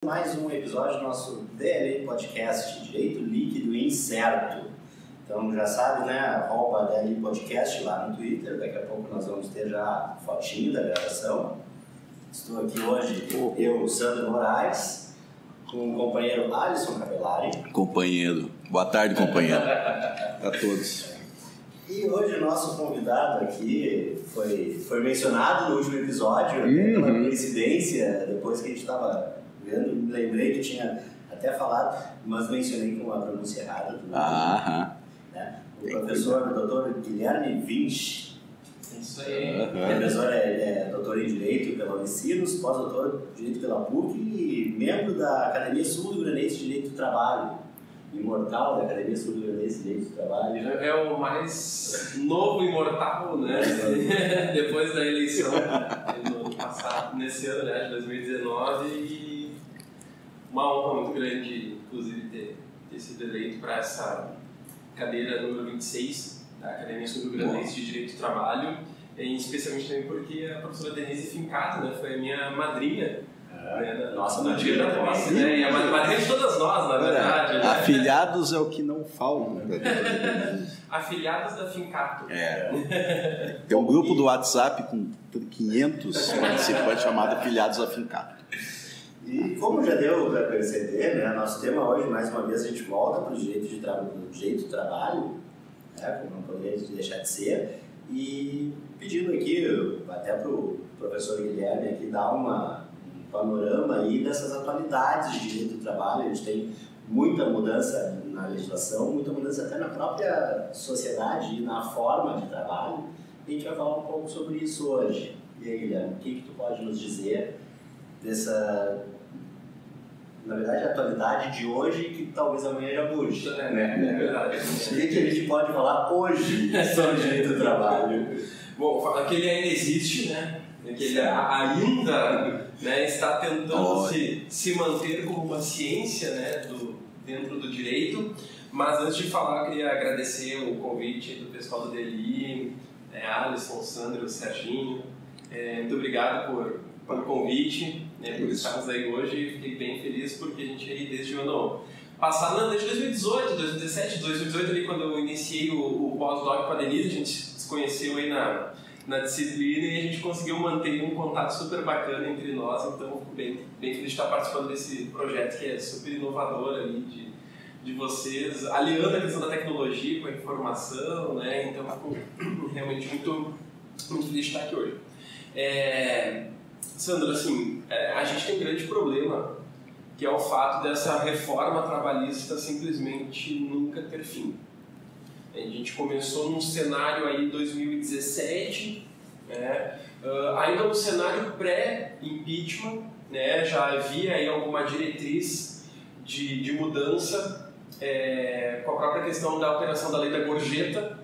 Mais um episódio do nosso DLI Podcast, Direito Líquido e Incerto. Então já sabe, né, arroba DLI Podcast lá no Twitter. Daqui a pouco nós vamos ter já a fotinho da gravação. Estou aqui hoje, eu, Sandro Moraes, com o companheiro Alisson Capelari. Companheiro. Boa tarde, companheiro. A todos. E hoje o nosso convidado aqui foi mencionado no último episódio, pela coincidência, depois que a gente estava vendo, me lembrei que tinha até falado, mas mencionei com a pronúncia errada. Né? O professor, o doutor Guilherme Vinci. Isso aí. O professor é doutor em Direito pela Unicinos, pós-doutor em Direito pela PUC e membro da Academia Sul-Rio-Grandense de Direito do Trabalho. Imortal da Academia Sul-Rio-Grandense de Direito do Trabalho. É o mais novo imortal, né? Depois da eleição no ano passado, nesse ano, né, de 2019. E uma honra muito grande, inclusive, ter sido eleito para essa cadeira número 26 da Academia Sul-Rio-Grandense de Direito do Trabalho. E especialmente também porque a professora Denise Fincato, né, foi a minha madrinha. Nossa, no dia da posse, né? E a madrinha de todas nós, na verdade. Né? Afilhados é o que não falam. Afilhados da Fincato. Tem um grupo do WhatsApp com 500 participantes chamado Afilhados da Fincato. E como já deu para perceber, né, nosso tema hoje, mais uma vez, a gente volta para o direito do trabalho, né, como não poderia deixar de ser, e pedindo aqui, até para o professor Guilherme aqui, dar um panorama aí dessas atualidades de direito do trabalho. A gente tem muita mudança na legislação, muita mudança até na própria sociedade e na forma de trabalho, e a gente vai falar um pouco sobre isso hoje. E aí, Guilherme, o que tu pode nos dizer dessa, na verdade, a atualidade de hoje que talvez amanhã já mude, né? É verdade. O que a gente pode falar hoje sobre direito do trabalho? Bom, aquele ainda existe, né? Ele ainda, né, está tentando se manter como uma ciência, né, dentro do direito. Mas antes de falar, eu queria agradecer o convite do pessoal do DLI, Alisson, Sandro, Serginho. Muito obrigado pelo convite, né, por estarmos aí hoje. Fiquei bem feliz porque a gente aí desde o ano passado, desde 2018, 2018 ali, quando eu iniciei o pós-doc com a Denise, a gente se conheceu aí na disciplina e a gente conseguiu manter um contato super bacana entre nós. Então fico bem feliz de estar participando desse projeto que é super inovador ali de vocês, aliando a questão da tecnologia com a informação, né? Então fico realmente muito feliz de estar aqui hoje. Sandro, assim, a gente tem um grande problema, que é o fato dessa reforma trabalhista simplesmente nunca ter fim. A gente começou num cenário aí em 2017, né? Ainda um cenário pré-impeachment, né? Já havia aí alguma diretriz de mudança, com a própria questão da alteração da lei da gorjeta,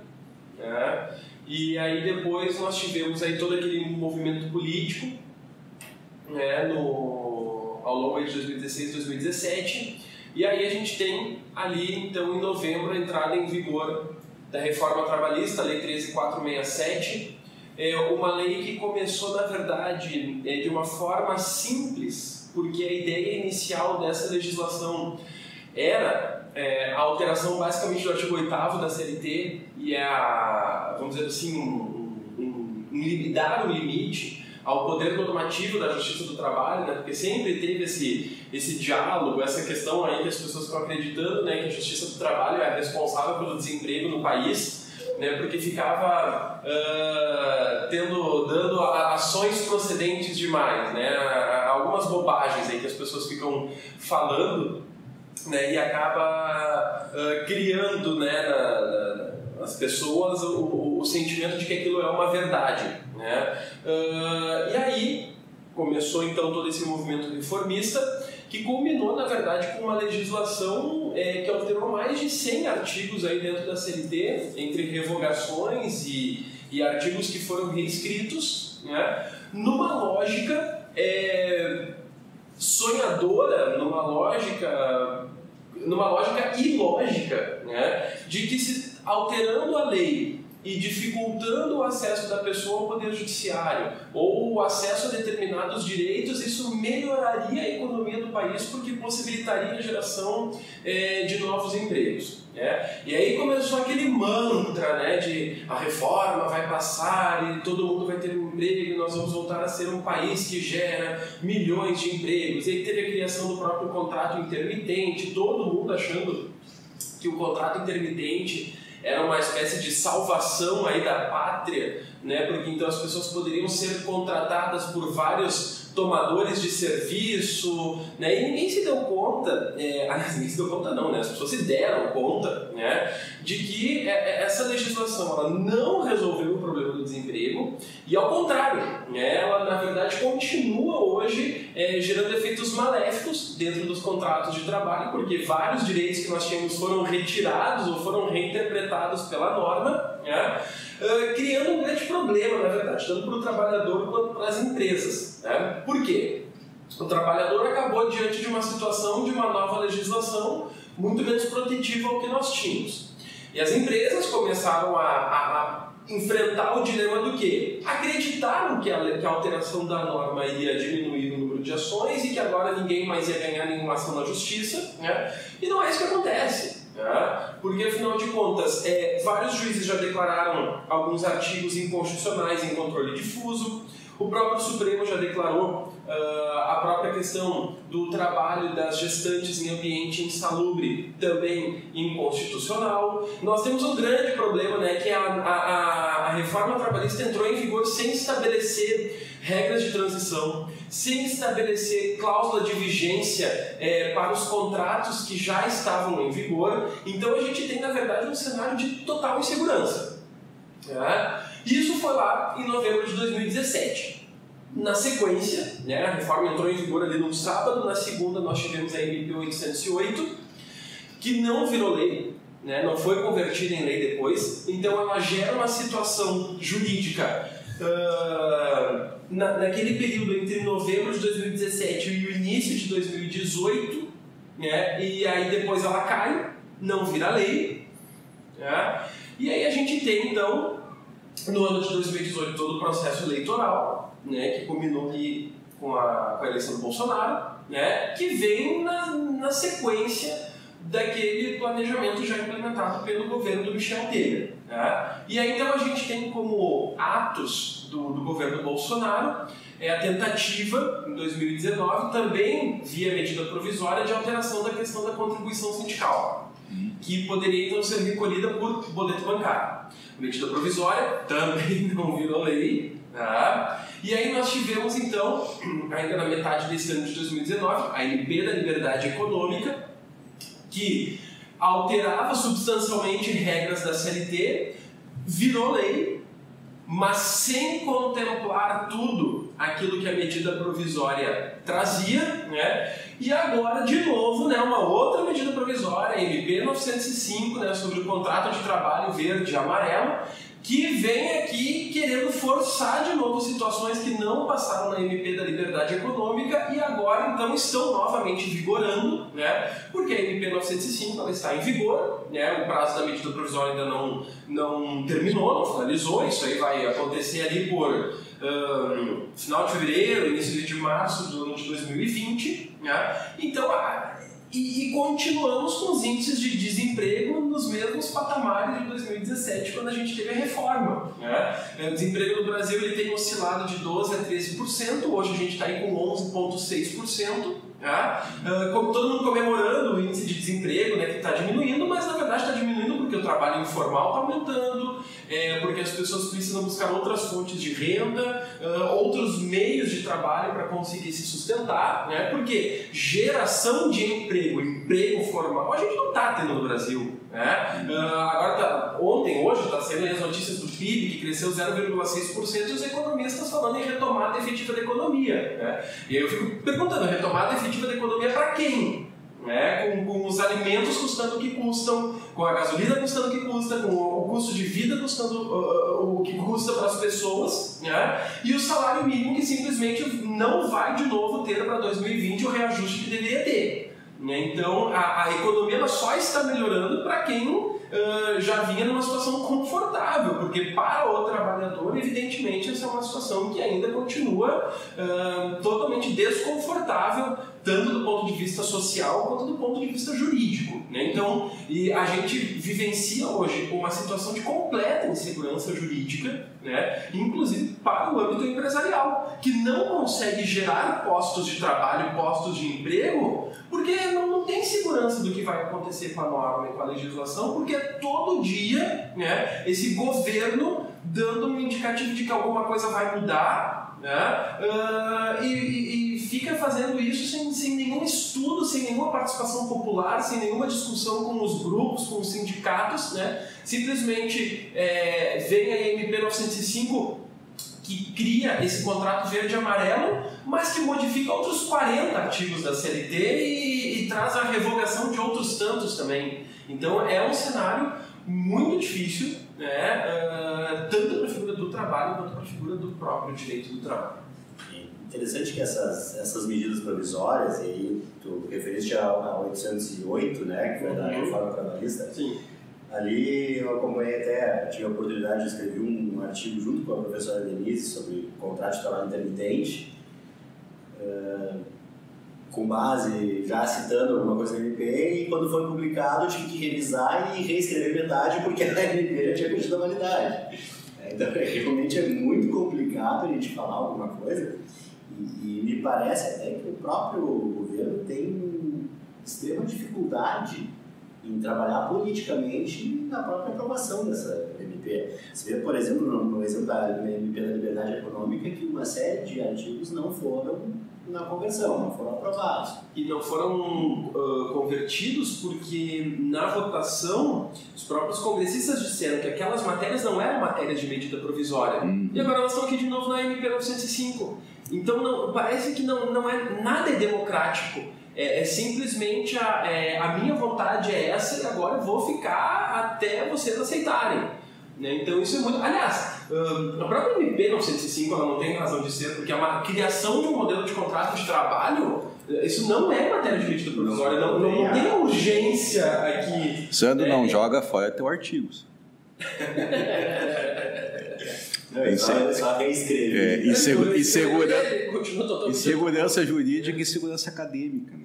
né? E aí depois nós tivemos aí todo aquele movimento político, né, ao longo de 2016 e 2017, e aí a gente tem ali, então, em novembro, a entrada em vigor da reforma trabalhista, a Lei 13.467, uma lei que começou, na verdade, de uma forma simples, porque a ideia inicial dessa legislação era a alteração basicamente do artigo 8º da CLT e vamos dizer assim, dar um limite ao poder normativo da Justiça do Trabalho, né? Porque sempre teve esse diálogo, essa questão aí que as pessoas estão acreditando, né, que a Justiça do Trabalho é responsável pelo desemprego no país, né, porque ficava dando ações procedentes demais, né, algumas bobagens aí que as pessoas ficam falando, né, e acaba criando, né, nas pessoas o sentimento de que aquilo é uma verdade, né? E aí começou então todo esse movimento reformista, que culminou, na verdade, com uma legislação que alterou mais de 100 artigos aí dentro da CLT, entre revogações e artigos que foram reescritos, né? Numa lógica sonhadora, numa lógica ilógica, né? De que alterando a lei e dificultando o acesso da pessoa ao poder judiciário ou o acesso a determinados direitos, isso melhoraria a economia do país porque possibilitaria a geração de novos empregos. E aí começou aquele mantra, né, de a reforma vai passar e todo mundo vai ter um emprego e nós vamos voltar a ser um país que gera milhões de empregos. E aí teve a criação do próprio contrato intermitente, todo mundo achando que o contrato intermitente era uma espécie de salvação aí da pátria, né? Porque então as pessoas poderiam ser contratadas por vários tomadores de serviço, né? E ninguém se deu conta, ninguém se deu conta não, né? As pessoas se deram conta, né? De que essa legislação ela não resolveu o problema do desemprego e ao contrário, né? Ela na verdade continua hoje gerando efeitos maléficos dentro dos contratos de trabalho, porque vários direitos que nós tínhamos foram retirados ou foram reinterpretados pela norma, né? Criando um grande problema, na verdade, tanto para o trabalhador quanto para as empresas. Né? Por quê? O trabalhador acabou diante de uma situação de uma nova legislação muito menos protetiva ao que nós tínhamos. E as empresas começaram a enfrentar o dilema do quê? Acreditaram que a alteração da norma iria diminuir o número de ações e que agora ninguém mais ia ganhar nenhuma ação na justiça, né? E não é isso que acontece. Porque afinal de contas, vários juízes já declararam alguns artigos inconstitucionais em controle difuso, o próprio Supremo já declarou a própria questão do trabalho das gestantes em ambiente insalubre também inconstitucional. Nós temos um grande problema, né, que a reforma trabalhista entrou em vigor sem estabelecer regras de transição, sem estabelecer cláusula de vigência para os contratos que já estavam em vigor. Então a gente tem, na verdade, um cenário de total insegurança. Isso foi lá em novembro de 2017. Na sequência, né, a reforma entrou em vigor ali num sábado, na segunda nós tivemos a MP 808, que não virou lei, né, não foi convertida em lei depois, então ela gera uma situação jurídica naquele período entre novembro de 2017 e o início de 2018, né, e aí depois ela cai, não vira lei, né, e aí a gente tem então, no ano de 2018, todo o processo eleitoral, né, que culminou aqui com a eleição do Bolsonaro, né, que vem na sequência daquele planejamento já implementado pelo governo do Michel Temer. Né? E aí então a gente tem como atos do governo Bolsonaro a tentativa, em 2019, também via medida provisória, de alteração da questão da contribuição sindical, que poderia então ser recolhida por boleto bancário. Medida provisória também não virou lei. Tá? E aí nós tivemos então, ainda na metade desse ano de 2019, a MP da Liberdade Econômica, que alterava substancialmente regras da CLT, virou lei, mas sem contemplar tudo aquilo que a medida provisória trazia, né? E agora, de novo, né, uma outra medida provisória, a MP 905, né, sobre o contrato de trabalho verde e amarelo, que vem aqui querendo forçar de novo situações que não passaram na MP da Liberdade Econômica e agora então estão novamente vigorando, né? Porque a MP 905 ela está em vigor, né? O prazo da medida provisória ainda não terminou, não finalizou, isso aí vai acontecer ali por final de fevereiro, início de março do ano de 2020, né? Então, e continuamos com os índices de desemprego nos mesmos patamares de 2017, quando a gente teve a reforma. Né? O desemprego no Brasil ele tem oscilado de 12% a 13%, hoje a gente está aí com 11,6%. Né? Como todo mundo comemorando o índice de desemprego, né, que está diminuindo, mas na verdade está diminuindo porque o trabalho informal está aumentando, porque as pessoas precisam buscar outras fontes de renda, outros meios de trabalho para conseguir se sustentar, né? Porque geração de emprego formal, a gente não está tendo no Brasil. Né? Agora, hoje, está saindo as notícias do PIB, que cresceu 0,6%, e os economistas falando em retomada efetiva da economia. Né? E aí eu fico perguntando, retomada efetiva da economia para quem? Né? Com os alimentos custando o que custam, com a gasolina custando o que custa, com o custo de vida custando o que custa para as pessoas, né? E o salário mínimo que simplesmente não vai de novo ter para 2020 o reajuste que deveria ter. né? Então, a economia ela só está melhorando para quem já vinha numa situação confortável, porque para o trabalhador, evidentemente, essa é uma situação que ainda continua totalmente desconfortável, tanto do ponto de vista social quanto do ponto de vista jurídico, né? Então, e a gente vivencia hoje uma situação de completa insegurança jurídica, né? Inclusive para o âmbito empresarial, que não consegue gerar postos de trabalho, postos de emprego, porque não tem segurança do que vai acontecer com a norma e com a legislação, porque é todo dia, né, esse governo dando um indicativo de que alguma coisa vai mudar, né, e fica fazendo isso sem nenhum estudo, sem nenhuma participação popular, sem nenhuma discussão com os grupos, com os sindicatos, né, simplesmente vem a MP 905 que cria esse contrato verde e amarelo, mas que modifica outros 40 artigos da CLT e traz a revogação de outros tantos também. Então é um cenário muito difícil, né, tanto para a figura do trabalho quanto para a figura do próprio direito do trabalho. Interessante que essas medidas provisórias, e aí tu referiste a 808, né, que foi da reforma trabalhista. Sim. Ali eu acompanhei até, tive a oportunidade de escrever um artigo junto com a professora Denise sobre contrato de trabalho intermitente, com base, já citando alguma coisa da MP, e quando foi publicado eu tive que revisar e reescrever metade porque a MP já tinha perdido a validade. Então realmente é muito complicado a gente falar alguma coisa, e me parece até que o próprio governo tem extrema dificuldade em trabalhar politicamente na própria aprovação dessa MP. Você vê, por exemplo, no exemplo da MP da Liberdade Econômica, que uma série de artigos não foram na conversão, não foram aprovados. E não foram convertidos porque, na votação, os próprios congressistas disseram que aquelas matérias não eram matérias de medida provisória. E agora elas estão aqui de novo na MP 905. Então, parece que não é nada democrático. Simplesmente a minha vontade é essa e agora eu vou ficar até vocês aceitarem, né? Então isso é muito... Aliás, a própria MP 905 ela não tem razão de ser, porque a criação de um modelo de contrato de trabalho, isso não é matéria de medida provisória, não tem urgência aqui. Sandro, não joga fora teu artigos. Só reescrever. Insegurança jurídica e segurança acadêmica, né?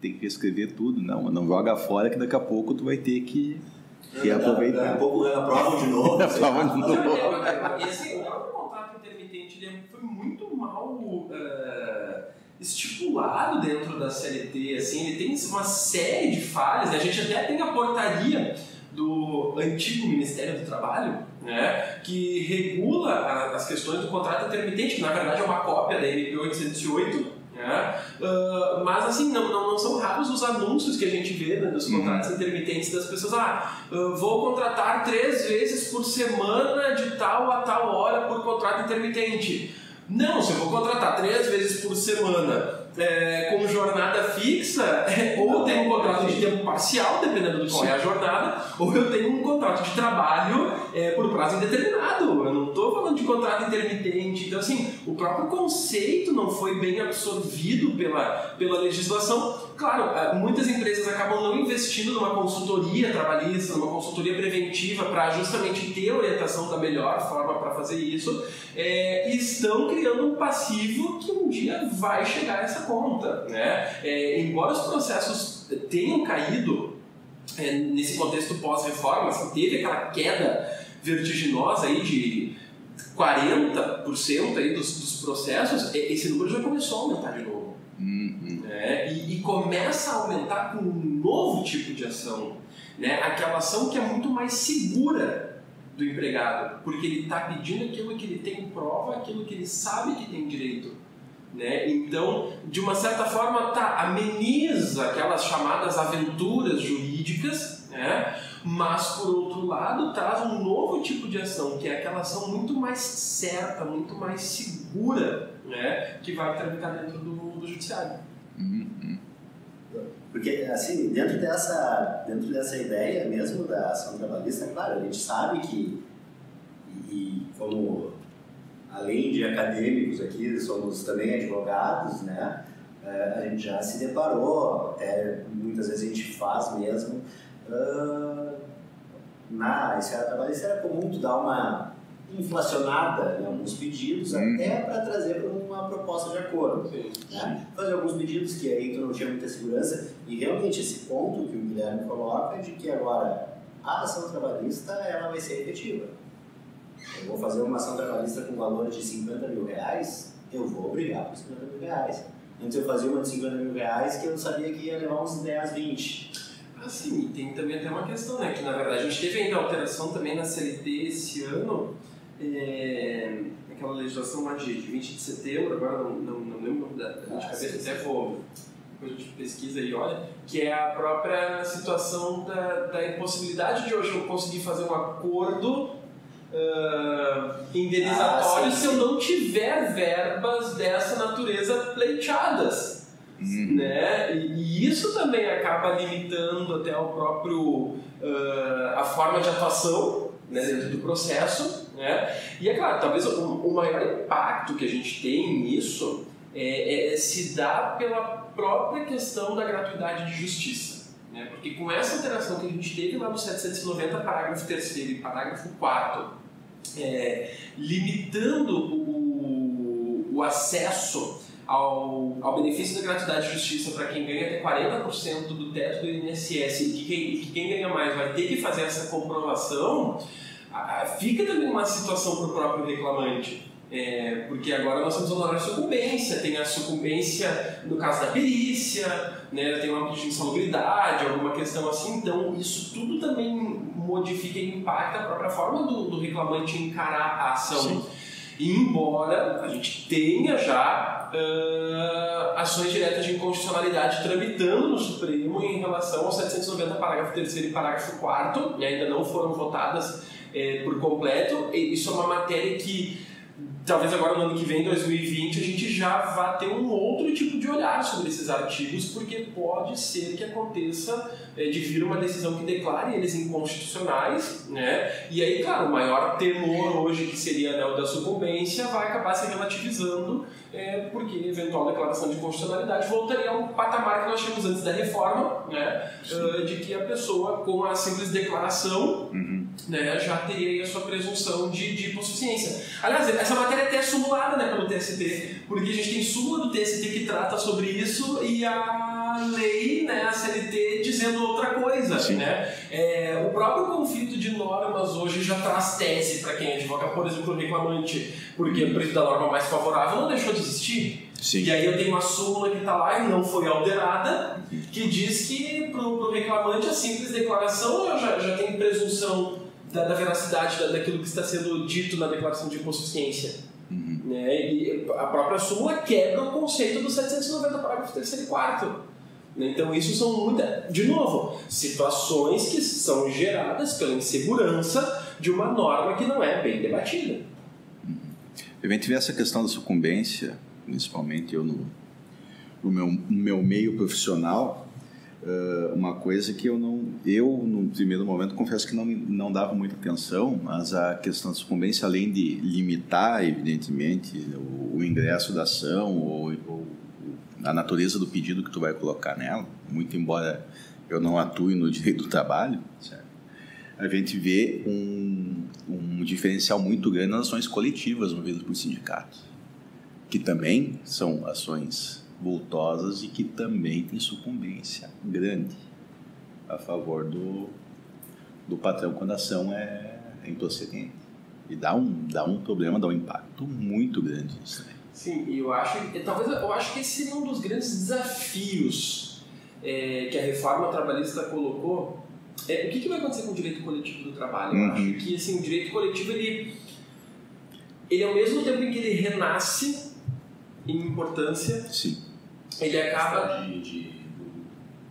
Tem que reescrever tudo, não joga fora que daqui a pouco tu vai ter que aproveitar. Daqui a pouco aprovam de novo. E assim, o próprio contrato intermitente ele foi muito mal estipulado dentro da CLT, assim, ele tem uma série de falhas, né? A gente até tem a portaria do antigo Ministério do Trabalho, né, que regula as questões do contrato intermitente, que na verdade é uma cópia da MP 808, né, mas assim, não são raros os anúncios que a gente vê, né, dos contratos intermitentes das pessoas. Vou contratar 3 vezes por semana de tal a tal hora por contrato intermitente. Não, se eu vou contratar 3 vezes por semana com jornada fixa, ou tenho um contrato de tempo parcial, dependendo de qual é a jornada, ou eu tenho um contrato de trabalho por prazo indeterminado. Eu não estou falando de contrato intermitente. Então, assim, o próprio conceito não foi bem absorvido pela legislação. Claro, muitas empresas acabam não investindo numa consultoria trabalhista, numa consultoria preventiva para justamente ter orientação da melhor forma para fazer isso, e estão criando um passivo que um dia vai chegar a essa conta, né? Embora os processos tenham caído nesse contexto pós-reforma, assim, teve aquela queda vertiginosa aí de 40% aí dos processos, esse número já começou a aumentar de novo. E começa a aumentar com um novo tipo de ação, né? Aquela ação que é muito mais segura do empregado, porque ele está pedindo aquilo que ele tem prova, aquilo que ele sabe que tem direito, né? Então, de uma certa forma, ameniza aquelas chamadas aventuras jurídicas, né? Mas, por outro lado, traz um novo tipo de ação, que é aquela ação muito mais certa, muito mais segura, né? Que vai tramitar dentro do judiciário. Porque, assim, dentro dessa ideia mesmo da ação trabalhista, claro, a gente sabe que, e como além de acadêmicos aqui, somos também advogados, né? a gente já se deparou, até muitas vezes a gente faz mesmo, na esfera trabalhista era comum tu dar uma inflacionada em alguns pedidos, até para trazer para uma proposta de acordo. Né? Fazer alguns pedidos que aí tu não tinha muita segurança, e realmente esse ponto que o Guilherme coloca de que agora a ação trabalhista ela vai ser efetiva. Eu vou fazer uma ação trabalhista com valor de 50 mil reais, eu vou brigar por 50 mil reais. Antes eu fazia uma de 50 mil reais que eu sabia que ia levar uns 10, 20. Sim, e tem também até uma questão, né, que na verdade a gente teve ainda alteração também na CLT esse ano, aquela legislação lá de 20 de setembro, agora não lembro da cabeça, até vou, depois a gente pesquisa e olha, que é a própria situação da impossibilidade de hoje eu conseguir fazer um acordo indenizatório se eu não tiver verbas dessa natureza pleiteadas. Né? E isso também acaba limitando até o próprio a forma de atuação, né, dentro do processo, né? E é claro, talvez o maior impacto que a gente tem nisso se dá pela própria questão da gratuidade de justiça, né? Porque com essa alteração que a gente teve lá no 790, parágrafo 3º e parágrafo 4º, limitando o acesso ao benefício da gratuidade de justiça para quem ganha até 40% do teto do INSS e que quem ganha mais vai ter que fazer essa comprovação, fica também uma situação para o próprio reclamante. Porque agora nós temos honorário de sucumbência, tem a sucumbência no caso da perícia, né, tem uma pedido de insalubridade, alguma questão assim, então isso tudo também modifica e impacta a própria forma do reclamante encarar a ação. Sim. E embora a gente tenha já ações diretas de inconstitucionalidade tramitando no Supremo em relação ao 790, parágrafo 3º e parágrafo 4º, e ainda não foram votadas por completo, isso é uma matéria que talvez agora no ano que vem, 2020, a gente já vá ter um outro tipo de olhar sobre esses artigos, porque pode ser que aconteça de vir uma decisão que declare eles inconstitucionais, né? E aí, claro, o maior temor hoje, que seria, né, o da sucumbência, vai acabar se relativizando, porque eventual declaração de inconstitucionalidade voltaria a um patamar que nós tínhamos antes da reforma, né? De que a pessoa, com a simples declaração, né, já teria aí a sua presunção de hipossuficiência. Aliás, essa matéria até é simulada, né, pelo TST, porque a gente tem súmula do TST que trata sobre isso e a lei, né, a CLT, dizendo outra coisa. Né? O próprio conflito de normas hoje já traz tese para quem advoga, por exemplo, o reclamante, porque o preço da norma mais favorável não deixou de existir. Sim. E aí eu tenho uma súmula que está lá e não foi alterada, que diz que para o reclamante a simples declaração já tem presunção da veracidade daquilo que está sendo dito na declaração de hipossuficiência. Né? E a própria súmula quebra o conceito do 790, parágrafo 3º e 4º. Então isso são de novo, situações que são geradas pela insegurança de uma norma que não é bem debatida. A gente vê essa questão da sucumbência, principalmente eu no meu meio profissional, uma coisa que eu no primeiro momento confesso que não dava muita atenção, mas a questão da sucumbência, além de limitar evidentemente o ingresso da ação ou a natureza do pedido que tu vai colocar nela, muito embora eu não atue no direito do trabalho, certo? A gente vê um diferencial muito grande nas ações coletivas movidas por sindicatos, que também são ações vultosas e que também tem sucumbência grande a favor do patrão quando a ação é improcedente. E dá um problema, dá um impacto muito grande isso, né? Sim, e eu acho que esse seria um dos grandes desafios que a reforma trabalhista colocou. O que vai acontecer com o direito coletivo do trabalho? Eu acho que assim, o direito coletivo ele ao mesmo tempo em que ele renasce em importância, sim, ele acaba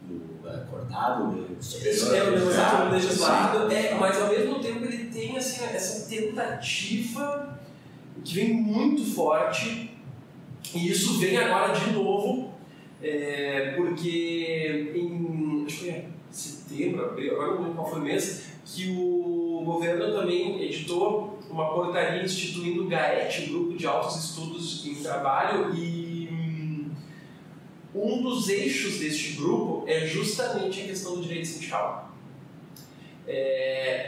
do acordado, do legislado, mas ao mesmo tempo ele tem assim, essa tentativa que vem muito forte, e isso vem agora de novo, porque acho que é setembro, abril, agora não lembro qual foi o mês, que o governo também editou uma portaria instituindo o GAET, o Grupo de Altos Estudos em Trabalho, e um dos eixos deste grupo é justamente a questão do direito sindical.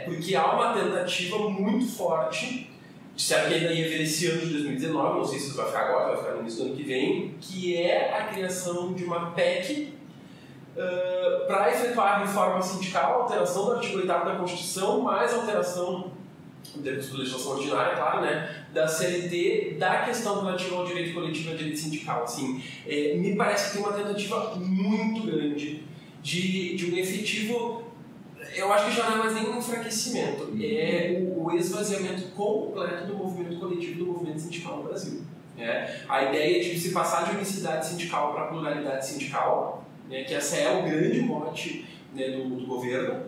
Porque há uma tentativa muito forte, certo que ainda ia ver esse ano de 2019, não sei se isso vai ficar agora, vai ficar no início do ano que vem, que é a criação de uma PEC para efetuar a reforma sindical, alteração do artigo 8º da Constituição, mais alteração da legislação ordinária, claro, né, da CLT, da questão relativa ao direito coletivo e ao direito sindical. Assim, me parece que tem uma tentativa muito grande de um efetivo, eu acho que já não é mais nem um enfraquecimento, é o esvaziamento completo do movimento coletivo e do movimento sindical no Brasil. A ideia de se passar de unicidade sindical para pluralidade sindical, que essa é o grande mote, né, do governo,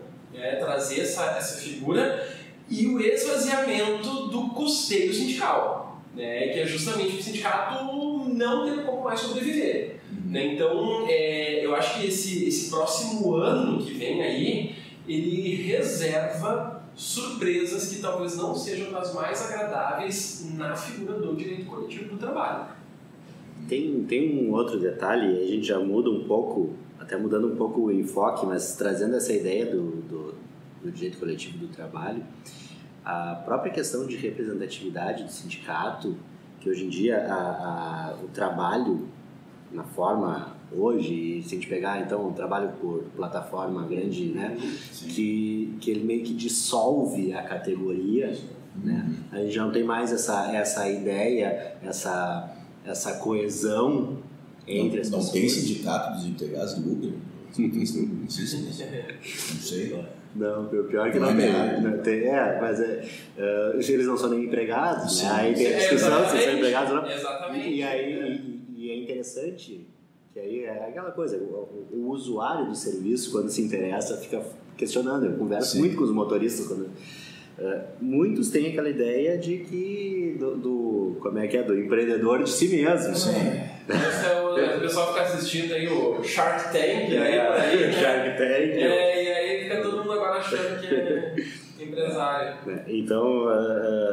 trazer essa figura, e o esvaziamento do custeio sindical, né, que é justamente o sindicato não ter como mais sobreviver. Né? Então, eu acho que esse próximo ano que vem aí, ele reserva surpresas que talvez não sejam das mais agradáveis na figura do direito coletivo do trabalho. Tem um outro detalhe, a gente já muda um pouco, até mudando um pouco o enfoque, mas trazendo essa ideia do direito coletivo do trabalho, a própria questão de representatividade do sindicato, que hoje em dia o trabalho na forma hoje, se a gente pegar então o trabalho por plataforma grande, né, que ele meio que dissolve a categoria, né? A gente não tem mais essa ideia, essa coesão entre as pessoas. Não tem sindicato dos empregados do Uber? Não sei. Não, pior que não tem. Mas eles não são nem empregados, né? Aí tem a discussão se são empregados ou não. Exatamente. E é interessante que aí é aquela coisa, o usuário do serviço, quando se interessa, fica questionando. Eu converso muito com os motoristas quando... muitos têm aquela ideia de que como é que é, do empreendedor de si mesmo. Sim. O pessoal fica assistindo aí o Shark Tank, aí, Shark Tank. E aí fica todo mundo agora achando que é empresário. Então,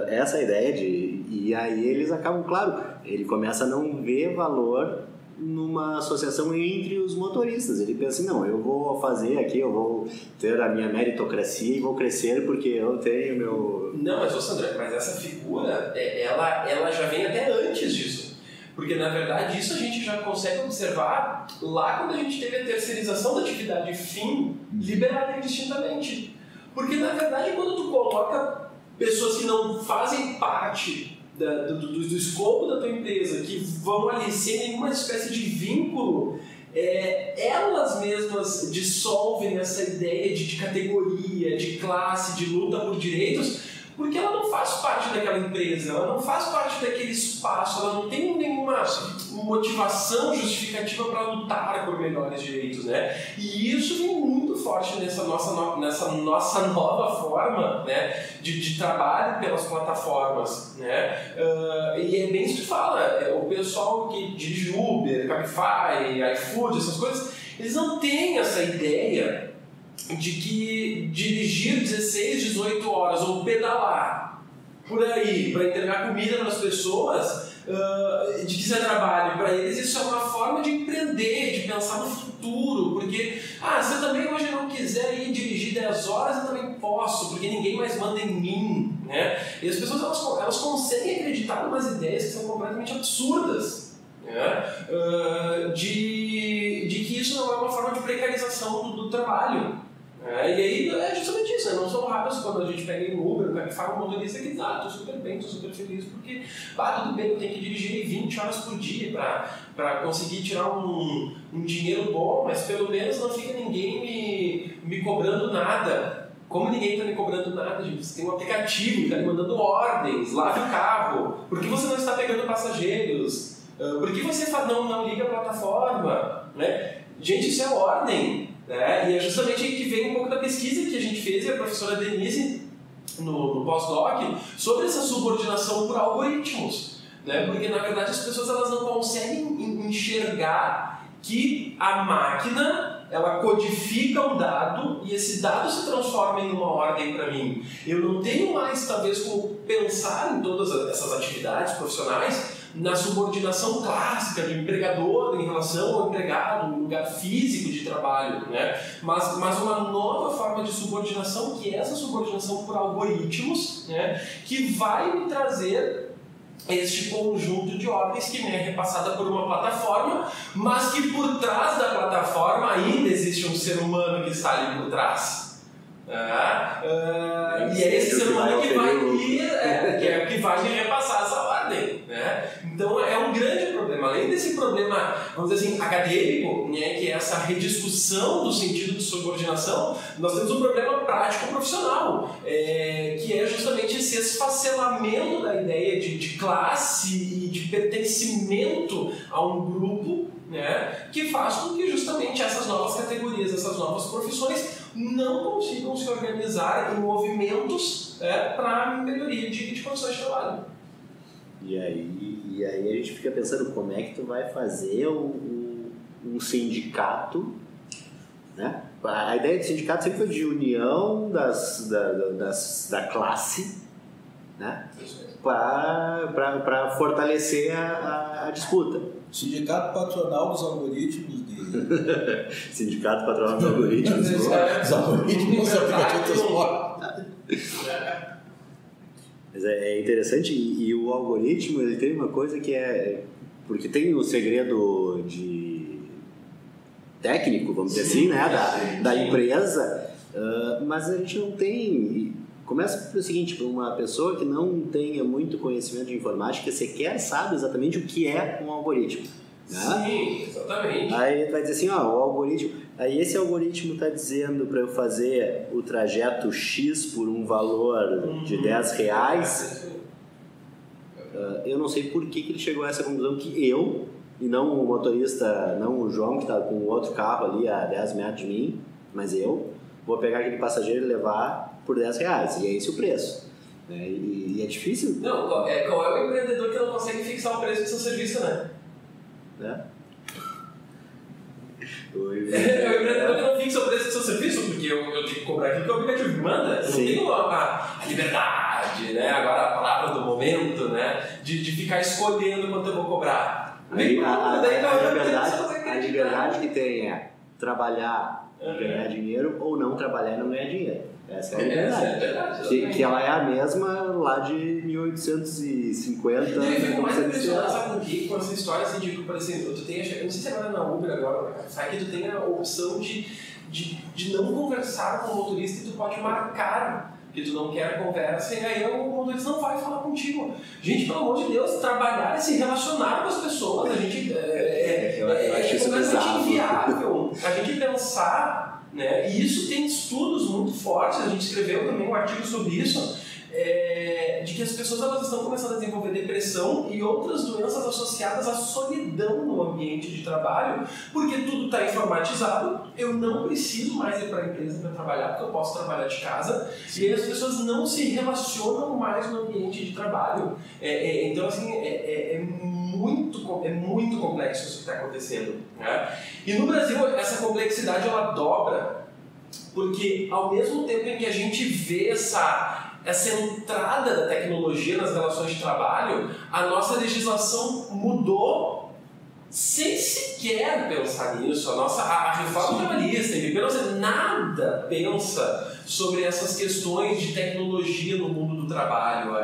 essa ideia e aí eles acabam, claro, ele começa a não ver valor numa associação entre os motoristas. Ele pensa assim, não, eu vou fazer aqui, eu vou ter a minha meritocracia e vou crescer porque eu tenho meu... Não, mas Sandra, mas essa figura, ela já vem até antes disso. Porque, na verdade, isso a gente já consegue observar lá quando a gente teve a terceirização da atividade fim liberada indistintamente. Porque, na verdade, quando tu coloca pessoas que não fazem parte do escopo da tua empresa, que vão ali sem nenhuma espécie de vínculo, elas mesmas dissolvem essa ideia de categoria, de classe, de luta por direitos, porque ela não faz parte daquela empresa, ela não faz parte daquele espaço, ela não tem nenhuma motivação justificativa para lutar por melhores direitos, né? E isso vem muito forte nessa nossa nova forma, né, de trabalho pelas plataformas, né? E é bem isso que tu fala, o pessoal que dirige Uber, Cabify, iFood, essas coisas, eles não têm essa ideia de que dirigir 16, 18 horas ou pedalar por aí para entregar comida para as pessoas, de que isso é trabalho para eles, isso é uma forma de empreender, de pensar no futuro, porque se eu também hoje não quiser ir dirigir 10 horas, eu também posso, porque ninguém mais manda em mim, né? E as pessoas elas conseguem acreditar em umas ideias que são completamente absurdas, né? De que isso não é uma forma de precarização do trabalho. E aí é justamente isso, né? Não são raros quando a gente pega em Uber, o cara que fala um motorista que diz, tô super bem, tô super feliz, porque tudo bem, eu tenho que dirigir 20 horas por dia para conseguir tirar um dinheiro bom, mas pelo menos não fica ninguém me cobrando nada. Como ninguém está me cobrando nada, gente? Você tem um aplicativo que está me mandando ordens, lave o carro, por que você não está pegando passageiros? Por que você não liga a plataforma? Né? Gente, isso é ordem. E é justamente aí que vem um pouco da pesquisa que a gente fez, e a professora Denise, no pós-doc, sobre essa subordinação por algoritmos. Né? Porque, na verdade, as pessoas elas não conseguem enxergar que a máquina ela codifica um dado e esse dado se transforma em uma ordem para mim. Eu não tenho mais, talvez, como pensar em todas essas atividades profissionais, na subordinação clássica do empregador em relação ao empregado, no lugar físico de trabalho, né? Mas uma nova forma de subordinação, que é essa subordinação por algoritmos, né? Que vai me trazer este conjunto de ordens que me é repassada por uma plataforma, mas que por trás da plataforma ainda existe um ser humano que está ali por trás. E é esse ser humano que vai me repassar essa ordem, né? Então é um grande problema. Além desse problema, vamos dizer assim, acadêmico, né, que é essa rediscussão do sentido de subordinação, nós temos um problema prático profissional, que é justamente esse esfacelamento da ideia de classe e de pertencimento a um grupo, né, que faz com que justamente essas novas categorias, essas novas profissões não consigam se organizar em movimentos para melhoria de condições de trabalho. E aí a gente fica pensando como é que tu vai fazer um sindicato, né? A ideia do sindicato sempre foi de união da classe, né? Para fortalecer a disputa. Sindicato patronal dos algoritmos Sindicato patronal dos algoritmos. Os algoritmos dos aplicativos de transporte. Mas é interessante, e o algoritmo ele tem uma coisa que porque tem o segredo técnico, vamos dizer assim, né, da empresa, mas a gente não tem. Começa pelo seguinte: para uma pessoa que não tenha muito conhecimento de informática, sequer sabe exatamente o que é um algoritmo. Né? Sim, exatamente. Aí vai dizer assim, o algoritmo. Aí esse algoritmo está dizendo para eu fazer o trajeto X por um valor de R$10. Eu não sei por que ele chegou a essa conclusão que eu, e não o motorista, não o João que está com o outro carro ali a 10 metros de mim, mas eu vou pegar aquele passageiro e levar por R$10. E é esse o preço. E é difícil. Não, qual é o empreendedor que não consegue fixar o preço do seu serviço, né? O empreendedor que não fixa o preço do seu serviço, porque eu tenho que cobrar aquilo que o aplicativo me manda. Eu não tenho a liberdade, né? Agora a palavra do momento, né? De ficar escolhendo quanto eu vou cobrar. A liberdade que tem é trabalhar e ganhar dinheiro ou não trabalhar e não ganhar dinheiro. Essa é a liberdade. Que ela é a mesma lá de 1850. Eu fico mais impressionado, sabe com que? Com essa história assim, de, por exemplo, tu tem, eu não sei se agora na Uber agora, sabe que tu tem a opção de não conversar com o motorista e tu pode marcar que tu não quer conversa, e aí o motorista não vai falar contigo. Gente, pelo amor de Deus, trabalhar e se relacionar com as pessoas, a gente eu acho isso completamente inviável. A gente pensar, né? E isso tem estudos muito fortes, a gente escreveu também um artigo sobre isso, de que as pessoas elas estão começando a desenvolver depressão e outras doenças associadas à solidão no ambiente de trabalho, porque tudo está informatizado, eu não preciso mais ir para a empresa para trabalhar, porque eu posso trabalhar de casa. Sim. E aí as pessoas não se relacionam mais no ambiente de trabalho. Então, assim, é muito complexo isso que está acontecendo. Né? E no Brasil, essa complexidade ela dobra, porque ao mesmo tempo em que a gente vê essa entrada da tecnologia nas relações de trabalho, a nossa legislação mudou sem sequer pensar nisso. A reforma trabalhista, nada pensa sobre essas questões de tecnologia no mundo do trabalho.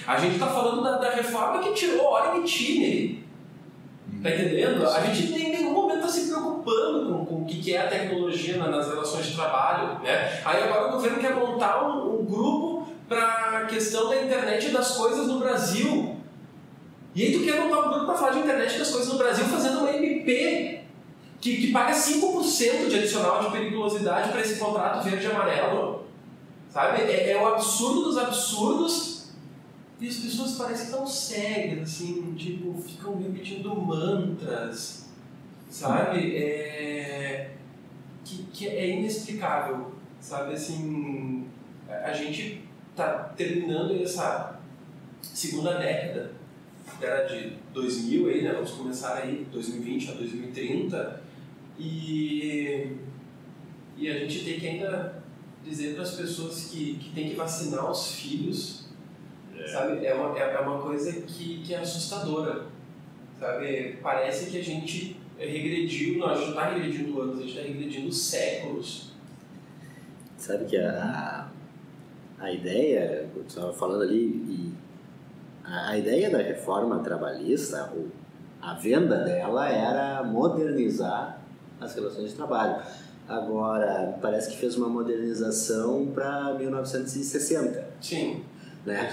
A gente está falando da reforma que tirou hora em itinerary. Tá entendendo? A gente em nenhum momento está se preocupando com o que é a tecnologia nas relações de trabalho, né? Aí agora o governo quer montar um grupo para a questão da internet das coisas no Brasil. E aí tu quer montar um grupo para falar de internet das coisas no Brasil fazendo uma MP que paga 5% de adicional de periculosidade para esse contrato verde e amarelo. Sabe? É o absurdo dos absurdos. E as pessoas parecem tão cegas, assim, tipo, ficam repetindo mantras, sabe? Que é inexplicável, sabe? Assim, a gente tá terminando essa segunda década, era de 2000 aí, né? Vamos começar aí 2020 a 2030 e a gente tem que ainda dizer para as pessoas que tem que vacinar os filhos Sabe? É uma coisa que é assustadora. Sabe? Parece que a gente regrediu, não, a gente não está regredindo anos, a gente está regredindo séculos. Sabe que a ideia, eu estava falando ali, a ideia da reforma trabalhista, a venda dela era modernizar as relações de trabalho. Agora, parece que fez uma modernização para 1960. Sim. Né?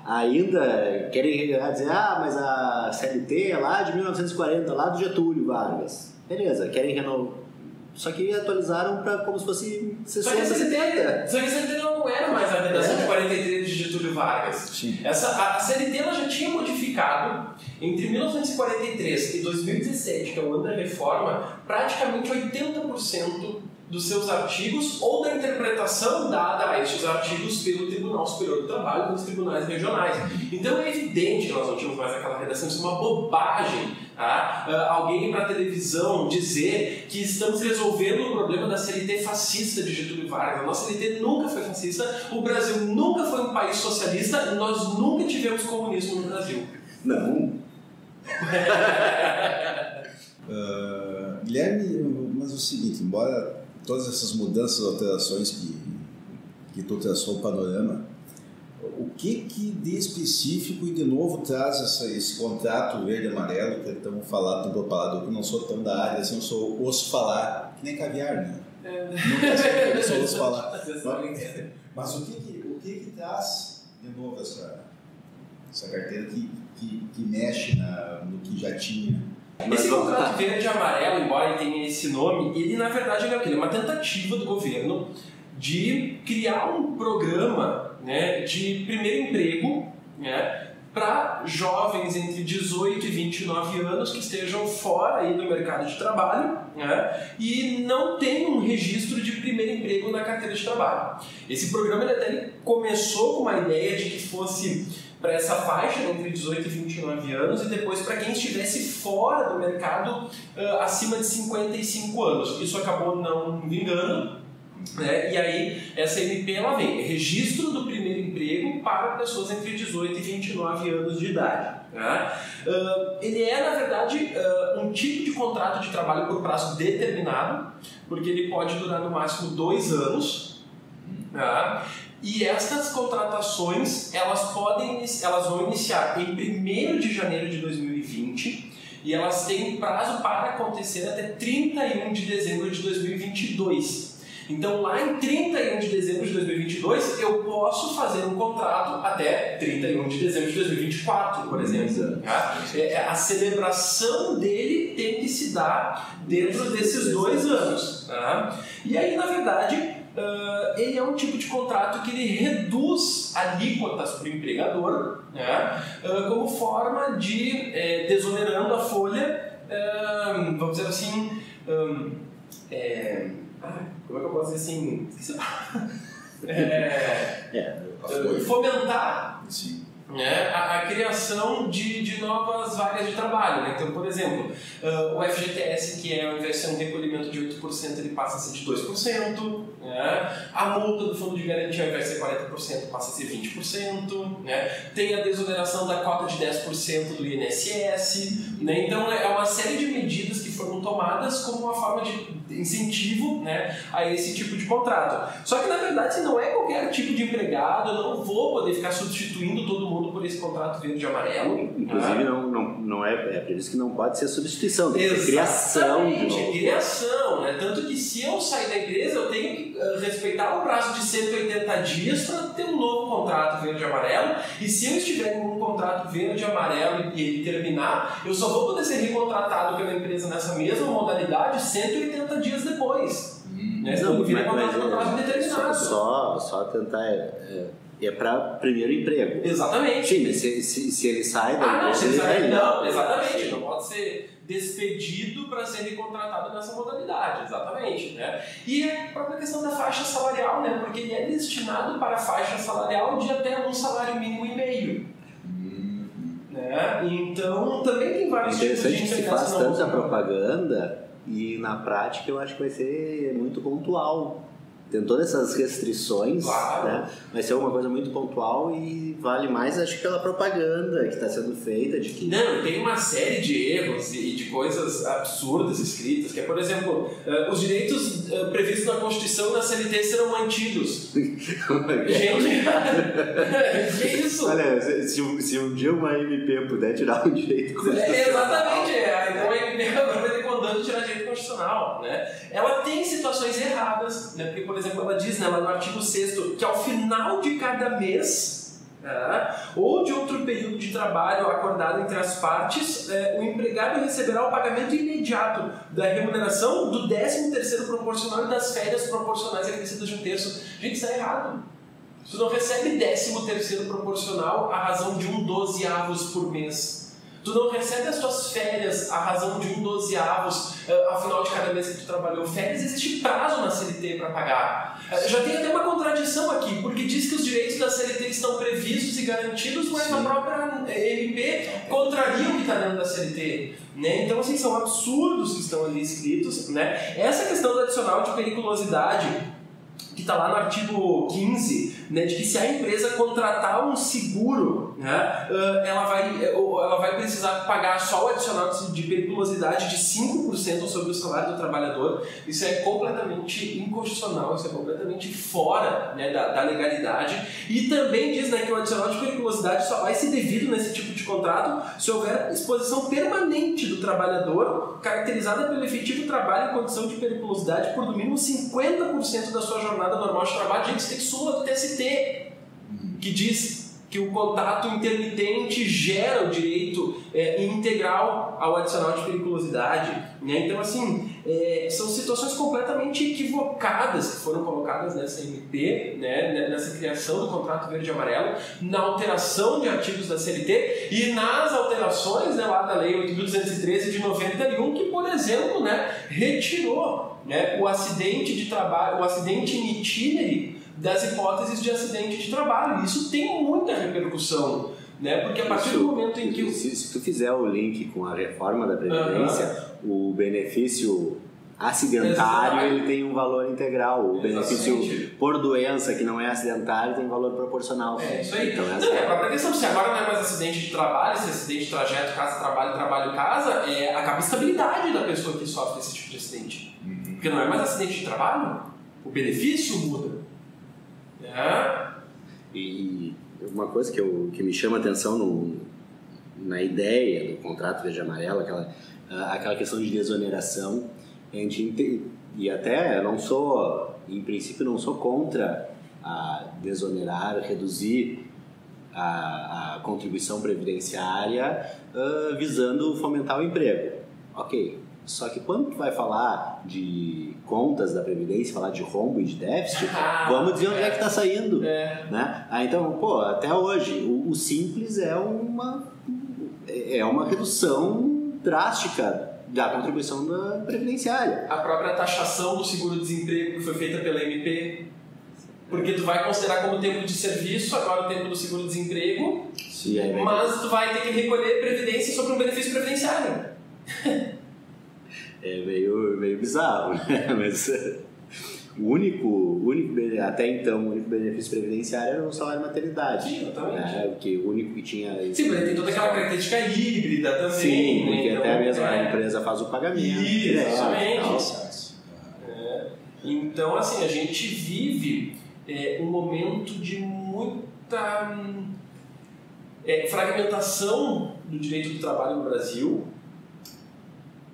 Ainda querem dizer, mas a CLT é lá de 1940, lá do Getúlio Vargas. Beleza, querem renovar. Só que atualizaram para como se fosse 60, 70. Só que a CLT não era mais a redação de 43 de Getúlio Vargas. Sim. A CLT ela já tinha modificado, entre 1943 e 2017, que é o ano da reforma, praticamente 80% dos seus artigos ou da interpretação dada a estes artigos pelo Tribunal Superior do Trabalho nos tribunais regionais. Então é evidente que nós não tínhamos mais aquela redação, isso é uma bobagem. Tá? Alguém ir para a televisão dizer que estamos resolvendo o problema da CLT fascista de Getúlio Vargas. A nossa CLT nunca foi fascista, o Brasil nunca foi um país socialista, nós nunca tivemos comunismo no Brasil. Não. Guilherme, mas é o seguinte, embora todas essas mudanças, alterações que tu traçou o panorama, o que de específico e de novo traz esse contrato verde-amarelo que é tão falado, tão propalado, que eu não sou tão da área, assim, eu sou osso falar, que nem caviar, né? Nunca sei, eu sou osso falar. Mas o que traz de novo essa carteira que mexe no que já tinha? Esse contrato verde e amarelo, embora ele tenha esse nome, ele na verdade é uma tentativa do governo de criar um programa, né, de primeiro emprego, né, para jovens entre 18 e 29 anos que estejam fora aí do mercado de trabalho, né, e não tenham um registro de primeiro emprego na carteira de trabalho. Esse programa ele começou com uma ideia de que fosse para essa faixa entre 18 e 29 anos e depois para quem estivesse fora do mercado acima de 55 anos. Isso acabou não vingando, né? E aí essa MP ela vem, registro do primeiro emprego para pessoas entre 18 e 29 anos de idade. Né? Ele é, na verdade, um tipo de contrato de trabalho por prazo determinado, porque ele pode durar no máximo 2 anos. Né? E estas contratações elas vão iniciar em 1º de janeiro de 2020 e elas têm prazo para acontecer até 31 de dezembro de 2022. Então lá em 31 de dezembro de 2022 eu posso fazer um contrato até 31 de dezembro de 2024, por exemplo. Tá? A celebração dele tem que se dar dentro desses 2 anos. Tá? E aí, na verdade, ele é um tipo de contrato que ele reduz alíquotas para o empregador, né, como forma de desonerando a folha, vamos dizer assim, como é que eu posso dizer assim? Fomentar. Sim. Né, a criação de novas vagas de trabalho. Né? Então, por exemplo, o FGTS, que ao invés de ser um recolhimento de 8%, ele passa a ser de 2%. Né? A multa do fundo de garantia, ao invés de ser 40%, passa a ser 20%. Né? Tem a desoneração da cota de 10% do INSS. Né? Então, é uma série de medidas que foram tomadas como uma forma de incentivo, né, a esse tipo de contrato. Só que, na verdade, se não é qualquer tipo de empregado, eu não vou poder ficar substituindo todo mundo por esse contrato verde e amarelo. Inclusive, não é previsto que não pode ser substituição, tem que ser criação. Criação, né? Tanto que se eu sair da empresa, eu tenho que respeitar o prazo de 180 dias para ter um novo contrato verde e amarelo, e se eu estiver em um contrato verde e amarelo e ele terminar, eu só vou poder ser recontratado pela empresa nessa mesma modalidade 180 dias depois. Né? Não, vira contrato no prazo determinado. Só tentar... É para primeiro emprego. Exatamente. Sim, se ele sai da empresa... Não, exatamente. Não pode ser despedido para ser recontratado nessa modalidade. Exatamente. Né? E a própria questão da faixa salarial, né? Porque ele é destinado para a faixa salarial de até um salário mínimo e meio. Né? Então, também tem vários tipos de interessante que se faz tanta propaganda e na prática eu acho que vai ser muito pontual. tem todas essas restrições, claro, né? Vai ser uma coisa muito pontual e vale mais, acho que pela propaganda que está sendo feita de que... Não, tem uma série de erros e de coisas absurdas escritas, que é, por exemplo, os direitos previstos na Constituição e na CLT serão mantidos. Gente, que isso? Olha, se um dia uma MP puder tirar um direito constitucional... Exatamente, então a MP agora vai ter condão de tirar direito constitucional, né? Ela tem situações erradas, né? Porque, por exemplo, ela diz, né, lá no artigo 6º que ao final de cada mês, ou de outro período de trabalho acordado entre as partes, o empregado receberá o pagamento imediato da remuneração do 13º proporcional e das férias proporcionais acrescidas de 1/3. Gente, isso está errado. Tu não recebe 13º proporcional à razão de 1/12 por mês. Tu não recebe as tuas férias à razão de 1/12 ao final de cada mês que tu trabalhou. Férias, existe prazo na CLT para pagar. Já tem até uma contradição aqui, porque diz que os direitos da CLT estão previstos e garantidos, mas a própria MP contraria o que está dentro da CLT. Né? Então, assim, são absurdos que estão ali escritos. Né? Essa questão do adicional de periculosidade, que está lá no artigo 15, né, de que se a empresa contratar um seguro, né, ela vai precisar pagar só o adicional de periculosidade de 5% sobre o salário do trabalhador. Isso é completamente inconstitucional, isso é completamente fora, né, da legalidade. E também diz, né, que o adicional de periculosidade só vai ser devido nesse tipo de contrato se houver exposição permanente do trabalhador, caracterizada pelo efetivo trabalho em condição de periculosidade por no mínimo 50% da sua jornada normal de trabalho. Gente, isso tem súmula do TST, que diz que o contato intermitente gera o direito integral ao adicional de periculosidade. Né? Então, assim, são situações completamente equivocadas que foram colocadas nessa MP, né? Nessa criação do contrato verde e amarelo, na alteração de artigos da CLT e nas alterações, né, lá da Lei 8.213 de 91, que, por exemplo, né, retirou, né, o acidente de trabalho, o acidente in itinere das hipóteses de acidente de trabalho. Isso tem muita repercussão, né? Porque a partir do momento em que... Se tu fizer o link com a reforma da Previdência, o benefício acidentário ele tem um valor integral. O benefício por doença, que não é acidentário, tem valor proporcional. É isso aí. Então, a própria questão, se agora não é mais acidente de trabalho, se é acidente de trajeto, casa-trabalho, trabalho-casa, acaba a estabilidade da pessoa que sofre esse tipo de acidente. Porque não é mais acidente de trabalho, o benefício muda. E uma coisa que me chama a atenção na ideia do contrato verde e amarelo, aquela questão de desoneração, e até em princípio não sou contra a desonerar, reduzir a contribuição previdenciária visando fomentar o emprego. Ok. Só que quando tu vai falar de contas da Previdência, falar de rombo e de déficit, vamos dizer onde é que está saindo. Né? Então, até hoje, o simples é uma redução drástica da contribuição da previdenciária. A própria taxação do seguro-desemprego que foi feita pela MP, porque tu vai considerar como tempo de serviço agora o tempo do seguro-desemprego, mas tu vai ter que recolher previdência sobre um benefício previdenciário. É meio bizarro, né? Mas até então, o único benefício previdenciário era o salário maternidade. Sim, exatamente. Porque o único que tinha... Sim, mas tem toda aquela característica híbrida também. Sim, porque então, até mesmo a empresa faz o pagamento. Exatamente. Então, assim, a gente vive um momento de muita fragmentação do direito do trabalho no Brasil,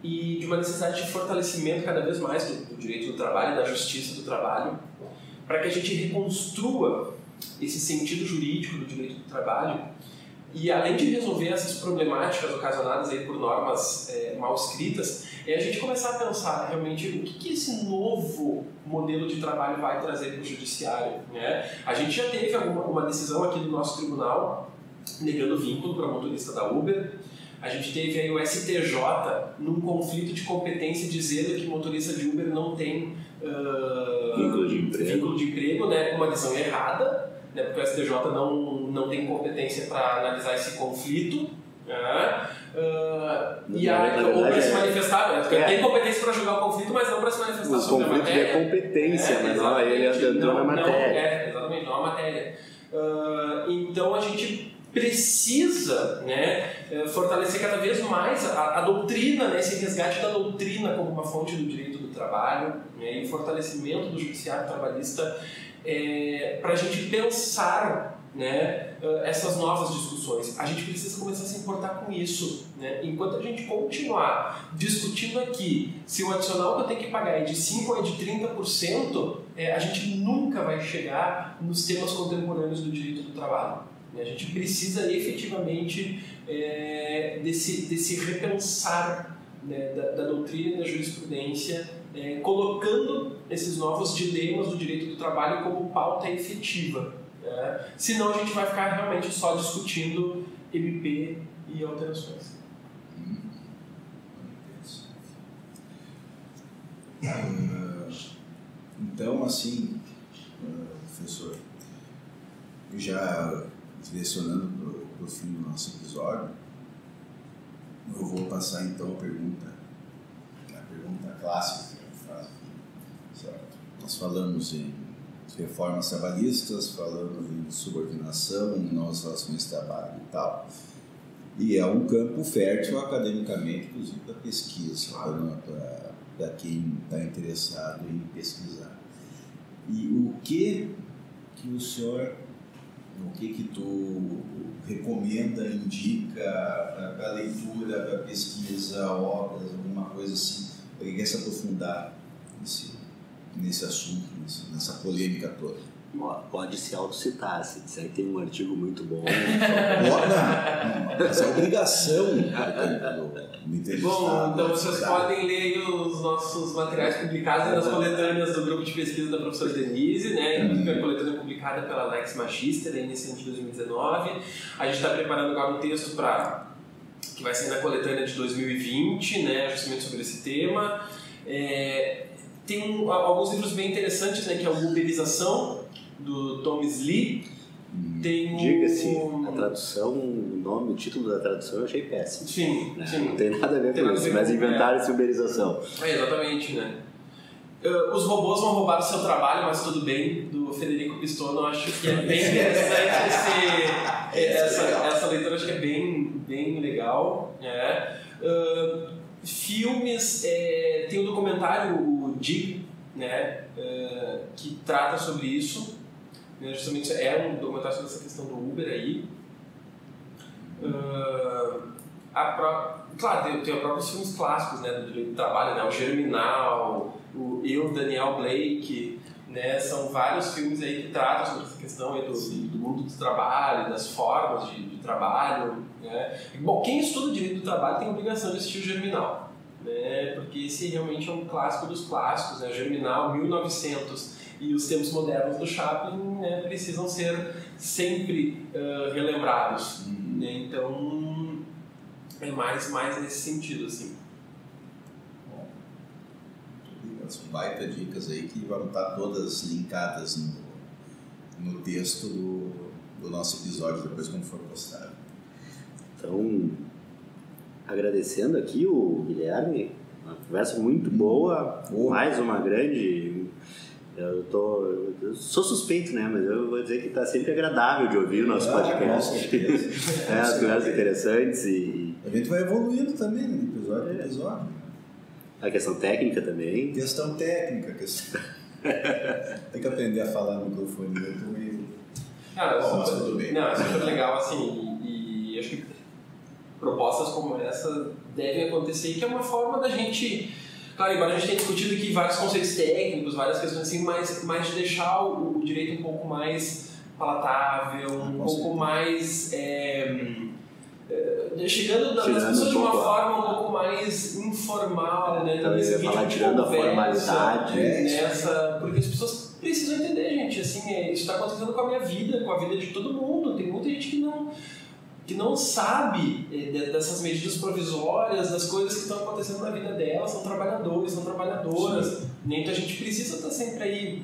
e de uma necessidade de fortalecimento cada vez mais do direito do trabalho e da justiça do trabalho, para que a gente reconstrua esse sentido jurídico do direito do trabalho e, além de resolver essas problemáticas ocasionadas aí por normas mal escritas, a gente começar a pensar realmente o que esse novo modelo de trabalho vai trazer para o judiciário. Né? A gente já teve uma decisão aqui do nosso tribunal negando vínculo para motorista da Uber. A gente teve aí o STJ num conflito de competência dizendo que motorista de Uber não tem vínculo de emprego, né? Uma decisão errada, né? Porque o STJ não tem competência para analisar esse conflito, Ou para se manifestar, tem competência para julgar o conflito, mas não para se manifestar sobre a matéria. O conflito é competência, mas não ele entrou na matéria. Exatamente, não a matéria. Então a gente precisa, né, fortalecer cada vez mais a doutrina, né, esse resgate da doutrina como uma fonte do direito do trabalho, né, e o fortalecimento do judiciário trabalhista para a gente pensar, né, essas novas discussões. A gente precisa começar a se importar com isso, né? Enquanto a gente continuar discutindo aqui se o adicional que eu tenho que pagar é de 5% ou é de 30%, a gente nunca vai chegar nos temas contemporâneos do direito do trabalho. A gente precisa efetivamente desse repensar, né, da doutrina e da jurisprudência, colocando esses novos dilemas do direito do trabalho como pauta efetiva. Senão a gente vai ficar realmente só discutindo MP e alterações. Então, assim, professor, já direcionando para o fim do nosso episódio, eu vou passar então a pergunta clássica que eu faço aqui, certo? Nós falamos em reformas trabalhistas, falamos em subordinação, novas relações de trabalho e tal. E é um campo fértil academicamente, inclusive para pesquisa, para quem está interessado em pesquisar. E o que o senhor, o que tu recomenda, indica para leitura, para pesquisa, obras, alguma coisa assim, para quem quer se aprofundar nesse assunto, nessa polêmica toda? Pode se autocitar, se disser que tem um artigo muito bom. Essa é a obrigação do entrevistado. Bom, então vocês podem ler os nossos materiais publicados nas coletâneas do grupo de pesquisa da professora Denise, né? A coletânea publicada pela Alex Magister, nesse ano de 2019. A gente está preparando agora um texto que vai sair na coletânea de 2020, né? Justamente sobre esse tema. Tem alguns livros bem interessantes, né? Que é o Uberização, do Thomas Lee. Diga-se, a tradução, o nome, o título da tradução eu achei péssimo. Sim. Não tem nada a ver com isso, mas inventaram essa uberização. Exatamente, né? Os robôs vão roubar o seu trabalho, mas tudo bem, do Federico Pistono. Eu acho que é bem interessante essa leitura, acho que é bem legal. Filmes, tem um documentário, o Dig, né, que trata sobre isso. Justamente é um documentário sobre essa questão do Uber aí. Claro, tem os próprios filmes clássicos, né, do direito do trabalho, né, o Germinal, o Daniel Blake, né, são vários filmes aí que tratam sobre essa questão aí do mundo do trabalho, das formas de trabalho, né. Bom, quem estuda direito do trabalho tem a obrigação de assistir o Germinal, né, porque esse realmente é um clássico dos clássicos, né, Germinal, 1900, e os tempos modernos do Chaplin, né, precisam ser sempre relembrados, né, então é mais nesse sentido, assim. Bom, são baita dicas aí que vão estar todas linkadas no texto do nosso episódio, depois quando for postado. Então, agradecendo aqui o Guilherme, uma conversa muito boa, mais uma grande... Eu sou suspeito, né? Mas eu vou dizer que está sempre agradável de ouvir o nosso podcast. As conversas interessantes e... A gente vai evoluindo também, né? Episódio por episódio. A questão técnica também. Questão técnica. Tem que aprender a falar no microfone muito e... mas tudo bem. Não, é super legal, assim, e acho que propostas como essa devem acontecer, que é uma forma da gente... Claro, embora a gente tenha discutido aqui vários conceitos técnicos, várias questões assim, mas de deixar o direito um pouco mais palatável, um pouco mais... chegando das pessoas de uma forma um pouco mais informal, né? Talvez eu ia falar tirando a formalidade. Porque as pessoas precisam entender, gente, assim, isso está acontecendo com a minha vida, com a vida de todo mundo. Tem muita gente que não sabe dessas medidas provisórias, das coisas que estão acontecendo na vida delas, são trabalhadores, são trabalhadoras. Então a gente precisa estar sempre aí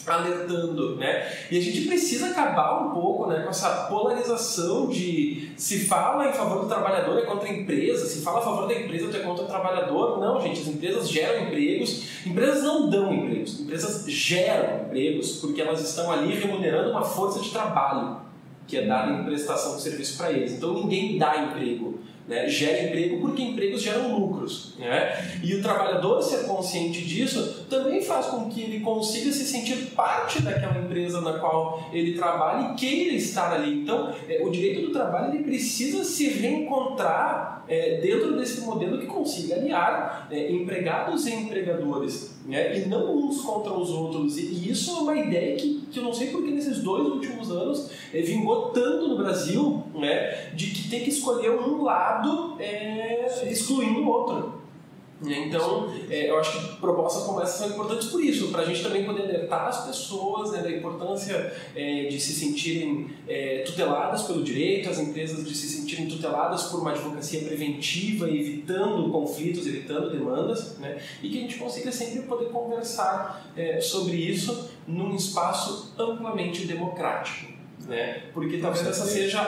alertando, né? E a gente precisa acabar um pouco, né, com essa polarização de se fala em favor do trabalhador é contra a empresa, se fala a favor da empresa é contra o trabalhador. Não, gente, as empresas geram empregos, empresas não dão empregos, empresas geram empregos porque elas estão ali remunerando uma força de trabalho que é dada em prestação de serviço para eles. Então ninguém dá emprego, né? Gera emprego porque empregos geram lucros, né? E o trabalhador ser consciente disso também faz com que ele consiga se sentir parte daquela empresa na qual ele trabalha e queira estar ali. Então, o direito do trabalho ele precisa se reencontrar dentro desse modelo que consiga aliar empregados e empregadores, né? E não uns contra os outros. E isso é uma ideia que eu não sei porque nesses 2 últimos anos vingou tanto no Brasil, né? De que tem que escolher um lado excluindo o outro. Então, eu acho que propostas como essa são importantes por isso, para a gente também poder alertar as pessoas, né, da importância de se sentirem tuteladas pelo direito, as empresas de se sentirem tuteladas por uma advocacia preventiva, evitando conflitos, evitando demandas, né, e que a gente consiga sempre poder conversar sobre isso num espaço amplamente democrático. Né? Porque talvez essa seja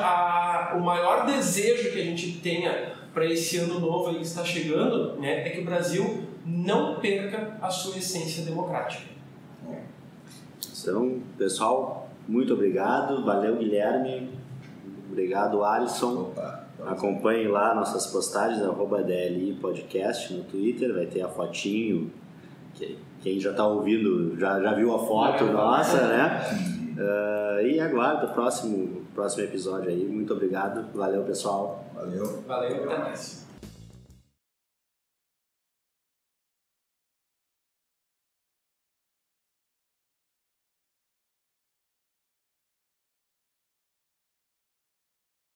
o maior desejo que a gente tenha para esse ano novo aí que está chegando, né? É que o Brasil não perca a sua essência democrática. Então, pessoal, muito obrigado. Valeu, Guilherme. Obrigado, Alisson. Acompanhem lá nossas postagens, @DLI Podcast no Twitter. Vai ter a fotinho. Quem já está ouvindo já viu a foto nossa, né? E aguardo o próximo episódio aí. Muito obrigado. Valeu, pessoal. Valeu. Valeu, até mais.